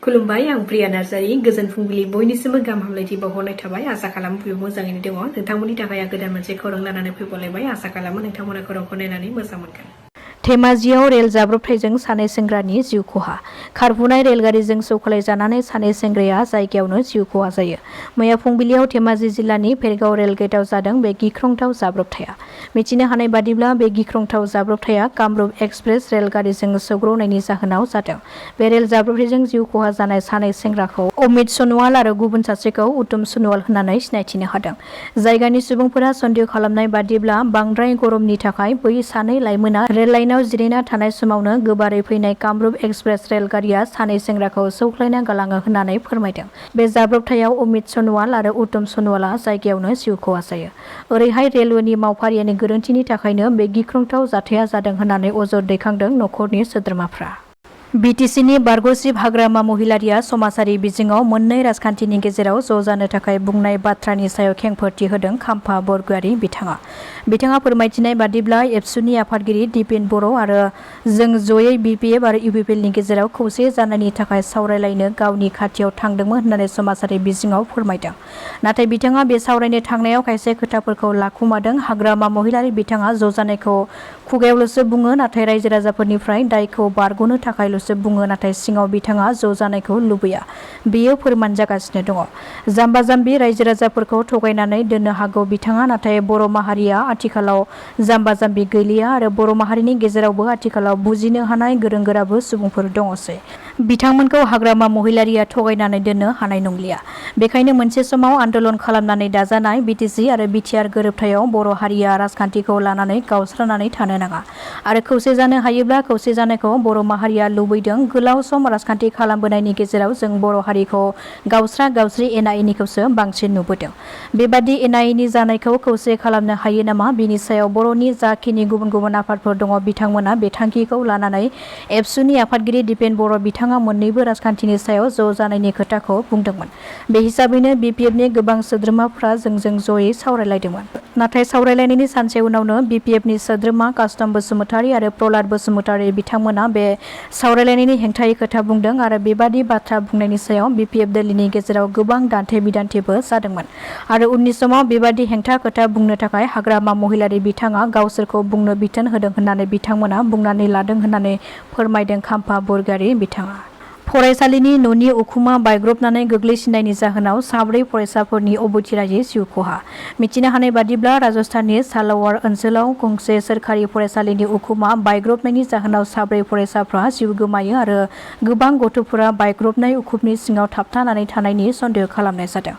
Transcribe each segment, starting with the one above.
खुलुमबाय आं प्रिया नार्जारी गोजोन फुंबिलि बयनिसिमबो गाहाम हामलायथि बावहरनाय थाबाय आसा खालामो बयबो मोजाङैनो दङ नोंथांमोननि थाखाय गोदान मोनसे खौरां लानानै फैबावलायबाय आसा खालामो नोंथांमोना खौरांखौ नायनानै मोजां मोनगोन। धेमाजियाव रेल जाब्रबथायजों सानै सेंग्रानि जिउ खहा खारबोनाय रेलगारिजों सौख्लायजानानै सानै सेंग्राया जायगायावनो जिउ खहा जायो। मैया फुंबिलियाव धेमाजि जिल्लानि भेरगाव रेलगेटआव जादों बे गिख्रंथाव जाब्रबथाया। मिथिनो हानाय बादिब्ला बे गिख्रंथाव जाब्रबथाया कामरुप एक्सप्रेस रेलगारिजों सौग्रावनायनि जाहोनाव जादों। बे रेल जाब्रबथायजों जिउ खहा जानाय सानै सेंग्राखौ अमित सनवाल आरो गुबुन सासेखौ उत्तम सनवाल होननानै सिनायथिनो हादों। जायगानि सुबुंफोरा सन्देह खालामनाय बादिब्ला बांद्राय गरमनि थाखाय बै सानै लाइमोना रेल लाइनाव जिरायना थानाय समावनो गोबारै फैनाय कामरुप एक्सप्रेस रेलगारिया सानै सेंग्राखौ सौख्लायना गालाङो होननानै फोरमायदों। बे जाब्रबथायाव अमित सनवाल आरो उत्तम सनवाला जायगायावनो जिउ खहा जायो। ओरैहाय रेलवेनि मावफारियानि गोरोन्थिनि थाखायनो बे गिख्रंथाव जाथाया जादों होननानै अजद दैखांदों नखरनि सोद्रोमाफ्रा। बिटिसिनि बारग'सिब हाग्रामा महिलारिया समाजारि बिजोङाव मोननै राजखान्थिनि गेजेराव ज' जानो थाखाय बुंनाय बाथ्रानि सायाव खेंफोरथि होदों खाम्फा बरग'यारि बिथाङा फोरमायथिनाय बादिब्ला एबसुनि आफादगिरि दिपेन बर' आरो जों जयै बिपिएफ आरो इउपिपिएलनि गेजेराव खौसे जानायनि थाखाय सावरायलायनो गावनि खाथियाव थांदोंमोन होननानै समाजारि बिजोङाव फोरमायदों। नाथाय बिथाङा बे सावरायनो थांनायाव खायसे खोथाफोरखौ लाखुमादों। हाग्रामा महिलारि बिथाङा ज' जानायखौ खुगायावल'सो बुङो नाथाय रायजो राजाफोरनिफ्राय दायखौ बारग'नो थाखायल'सो बुङो नाथाय सिङाव बिथाङा ज' जानायखौ लुबैया। बेयो फोरमान जागासिनो दङ। जाम्बा जाम्बि रायजो राजाफोरखौ थगायनानै दोननो हागौ बिथाङा नाथाय बर' माहारिया आथिखालाव जाम्बा जाम्बि गैलिया आरो बर' माहारिनि गेजेरावबो आथिखालाव बुजिनो हानाय गोरों गोराबो सुबुंफोर दङसै। बिथांमोनखौ हाग्रामा महिलारिया थगायनानै दोननो हानाय नंलिया। बेखायनो मोनसे समाव आन्दोलन खालामनानै दाजानाय बिटिसि आरो बिटिआर गोरोबथायाव बर' हारिया राजखान्थिखौ लानानै गावस्रानानै थानो नाङा आरो खौसे जानो हायोब्ला खौसे जानायखौ बर' माहारिया लुबैदों। गोलाव सम राजखान्थि खालामबोनायनि गेजेराव जों बर' हारिखौ गावस्रा गावस्रि एना एनिखौसो बांसिन नुबोदों। बेबादि एना एनि जानायखौ खौसे खालामनो हायो नामा बिनि सायाव बर'नि जाखिनि गुबुन गुबुन आफादफोर दङ बिथांमोना बे थांखिखौ लानानै एबसुनि आफादगिरि दिपेन बर' बिथाङा मोन्नैबो राजखान्थिनि सायाव ज' जानायनि खोथाखौ बुंदोंमोन। बे हिसाबैनो बिपिएफनि गोबां सोद्रोमाफ्रा जोंजों जयै सावरायलायदोंमोन। नाथाय सावरायलायनायनि सानसे उनावनो बिपिएफनि सोद्रोमा कास्टम बसुमतारी आरो प्रहलाद बसुमतारी बिथांमोना बे सावरायलायनायनि हेंथायै खोथा बुंदों आरो बेबादि बाथ्रा बुंनायनि सायाव बिपिएफ दोलोनि गेजेराव गोबां दान्थे बिदान्थेबो जादोंमोन आरो उननि समाव बेबादि हेंथा खोथा बुंनो थाखाय हाग्रामा महिलारि बिथाङा गावसोरखौ बुंनो बिथोन होदों होननानै बिथांमोना बुंनानै लादों होननानै फोरमायदों खाम्फा बरग'यारि बिथाङा। फरायसालिनि न'नि उखुमा बायग्रबनानै गोग्लैसिननायनि जाहोनाव साब्रै फरायसाफोरनि अबथिरायै जिउ खहा। मिथिनो हानाय बादिब्ला राजस्थाननि सालावार ओनसोलाव गंसे सोरखारि फरायसालिनि उखुमा बायग्रबनायनि जाहोनाव साब्रै फरायसाफ्रा जिउ गोमायो आरो गोबां गथ'फोरा बायग्रबनाय उखुमनि सिङाव थाबथानानै थानायनि सन्देह खालामनाय जादों।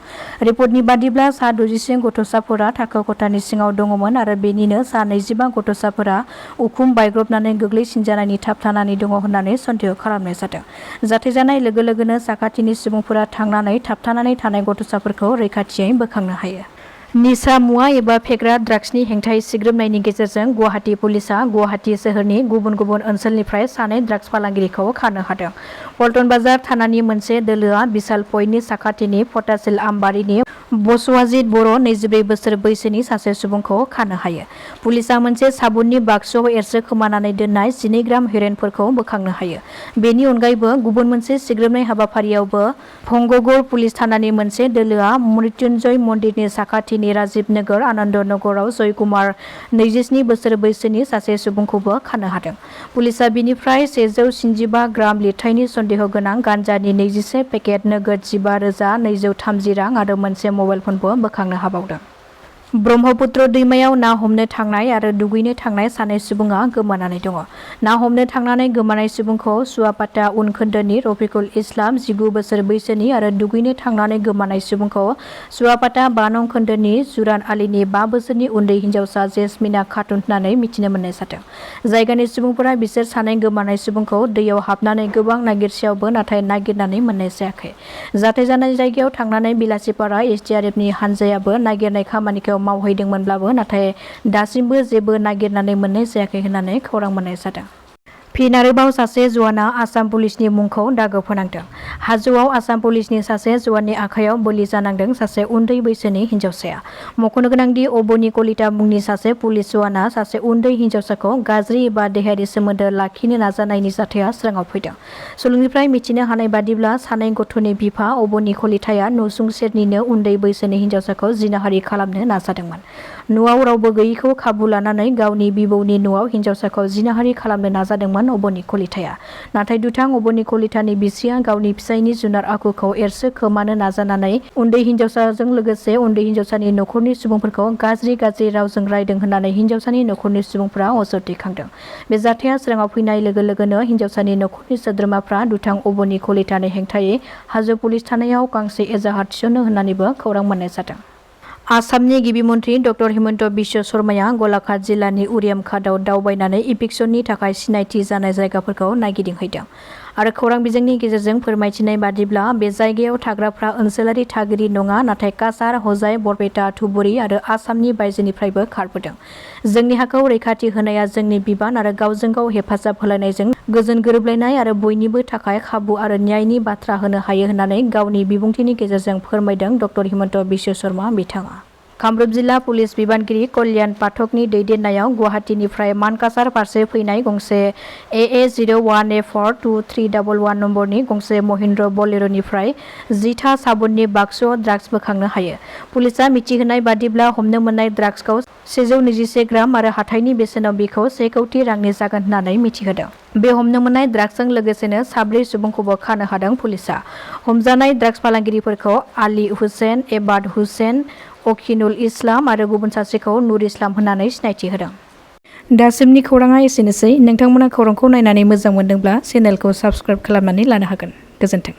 रिपर्टनि बादिब्ला सा 60 गथ'साफोरा थाखो खथानि सिङाव दङमोन आरो बेनिनो सा 25 गथ'साफोरा उखुम बायग्रबनानै गोग्लैसिनजानायनि थाबथानानै दङ होननानै सन्देह खालामनाय जादों। जाथाय जानाय लोगो लोगोनो साखाथिनि सुबुंफोरा थांनानै थाबथानानै थानाय गथ'साफोरखौ रैखाथियै बोखांनो हायो। निसा मुवा एबा फेग्रा ड्राग्सनि हेंथायै सिग्रोमनायनि गेजेरजों गुवाहाटी पुलिसा गुवाहाटी सोहोरनि गुबुन गुबुन ओनसोलनिफ्राय सानै ड्राग्स फालांगिरिखौ खानो हादों। पल्टन बाजार थानानि मोनसे दोलोआ बिशाल पइन्टनि साखाथिनि फटासिल आमबारिनि बसुआजित बर' 24 बोसोर बैसोनि सासे सुबुंखौ खानो हायो। पुलिसा मोनसे साबुननि बाक्सुआव एरसोखोमानानै दोननाय 12 ग्राम हेर'इनफोरखौ बोखांनो हायो। बेनि अनगायैबो गुबुन मोनसे सिग्रोमनाय हाबाफारियावबो भंगगड़ पुलिस थानानि मोनसे दोलोआ मृत्युंजय मन्दिरनि साखाथिनि राजीव नगर आनन्द नगराव जयकुमार 27 बोसोर बैसोनि सासे सुबुंखौबो खानो हादों। पुलिसा बिनिफ्राय 155 ग्राम लिरथायनि सन्देह गोनां गान्जानि 21 पेकेट नोगोद 15,230 रां आरो मोनसे मबाइल फनबो बोखांनो हाबावदों। ब्रह्मपुत्र दैमायाव ना हमनो थांनाय आरो दुगैनो थांनाय सानै सुबुङा गोमानानै दङ। ना हमनो थांनानै गोमानाय सुबुंखौ सुवापाटा उनखोन्दोनि रफिकुल इस्लाम 19 बोसोर बैसोनि आरो दुगैनो थांनानै गोमानाय सुबुंखौ सुवापाटा 5 नं खोन्दोनि जुरान आलीनि 5 बोसोरनि उन्दै हिन्जावसा जेसमिना खातुन होननानै मिथिनो मोननाय जादों। जायगानि सुबुंफोरा बिसोर सानै गोमानाय सुबुंखौ दैयाव हाबनानै गोबां नागिरसेयावबो नाथाय नागिरनानै मोननाय जायाखै। जाथाय जानाय जायगायाव थांनानै बिलासिपारा एसडिआरएफनि हानजायाबो नागिरनाय खामानिखौ मावहैदोंमोनब्लाबो नाथाय दासिमबो जेबो नागिरनानै मोननाय जायाखै होननानै खौरां मोननाय जादों। फिन आरोबाव सासे जवाना आसाम पुलिसनि मुंखौ दागो फोनांदों। हाजोआव आसाम पुलिसनि सासे जवाननि आखायाव बोलि जानांदों सासे उन्दै बैसोनि हिन्जावसाया। मख'नो गोनांदि अबनि कलिता मुंनि सासे पुलिस जवाना सासे उन्दै हिन्जावसाखौ गाज्रि एबा देहायारि सोमोन्दो लाखिनो नाजानायनि जाथाया स्राङाव फैदों। सुलुंनिफ्राय मिथिनो हानाय बादिब्ला सानै गथ'नि बिफा अबनि कलिताया नसुं सेरनिनो उन्दै बैसोनि हिन्जावसाखौ जिनाहारि खालामनो नाजादोंमोन। न'आव रावबो गैयैखौ खाबु लानानै गावनि बिबौनि न'आव हिन्जावसाखौ जिनाहारि खालामनो नाजादोंमोन अबनि कलिताया। नाथाय दुथां अबनि कलितानि बिसिया गावनि फिसायनि जुनार आखुखौ एरसो खोमानो नाजानानै उन्दै हिन्जावसाजों लोगोसे उन्दै हिन्जावसानि न'खरनि सुबुंफोरखौ गाज्रि रावजों रायदों होननानै हिन्जावसानि न'खरनि सुबुंफोरा अजद दैखांदों। बे जाथाया स्राङाव फैनाय लोगो लोगोनो हिन्जावसानि न'खरनि सोद्रोमाफ्रा दुथां अबनि कलितानि हेंथायै हाजो पुलिस थानायाव गांसे एजाहार थिसनो होननानैबो खौरां मोननाय जादों। आसामनि गिबि मन्त्रि डक्टर हिमन्त बिश्व शर्माया गलाघाट जिल्लानि उरियामघाटआव दावबायनानै इभिक्सननि थाखाय सिनायथि जानाय जायगाफोरखौ नायगिदिंहैदों आरो खौरां बिजोंनि गेजेरजों फोरमायथिनाय बादिब्ला बे जायगायाव थाग्राफ्रा ओनसोलारि थागिरि नङा, नाथाय काछार, हजाय, बरपेटा, धुबुरी आरो आसामनि बायजोनिफ्रायबो खारबोदों। जोंनि हाखौ रैखाथि होनाया जोंनि बिबान आरो गावजों गाव हेफाजाब होलायनायजों गोजोन गोरोबलायनाय आरो बयनिबो थाखाय खाबु आरो न्यायनि बाथ्रा होनो हायो होननानै गावनि बिबुंथिनि गेजेरजों फोरमायदों डक्टर हिमन्त बिश्व शर्मा बिथाङा। कामरुप जिल्ला पुलिस बिबानगिरि कल्याण पाठकनि दैदेननायाव गुवाहाटीनिफ्राय मानकासार फारसे फैनाय गंसे AA01A42311 नम्बरनि गंसे महिन्द्र बलेर'निफ्राय 10था साबुननि बाक्सुआव ड्राग्स बोखांनो हायो। पुलिसा मिथिहोनाय बादिब्ला हमनो मोननाय ड्राग्सखौ 121 ग्राम आरो हाथाइनि बेसेनाव बेखौ 1 कौटि रांनि जागोन होननानै मिथिहोदों। बे हमनो मोननाय ड्राग्सजों लोगोसेनो 4 सुबुंखौबो खानो हादों पुलिसा। हमजानाय ड्राग्स फालांगिरिफोरखौ आली हुसेन, एबाद हुसेन, अखिनुल इस्लाम आरो गुबुन सासेखौ नुर इस्लाम होननानै सिनायथि होदों। दासिमनि खौराङा एसेनोसै। नोंथांमोना खौरांखौ नायनानै मोजां मोनदोंब्ला चेनेलखौ साबस्क्राइब खालामनानै लानो हागोन। गोजोन्थों।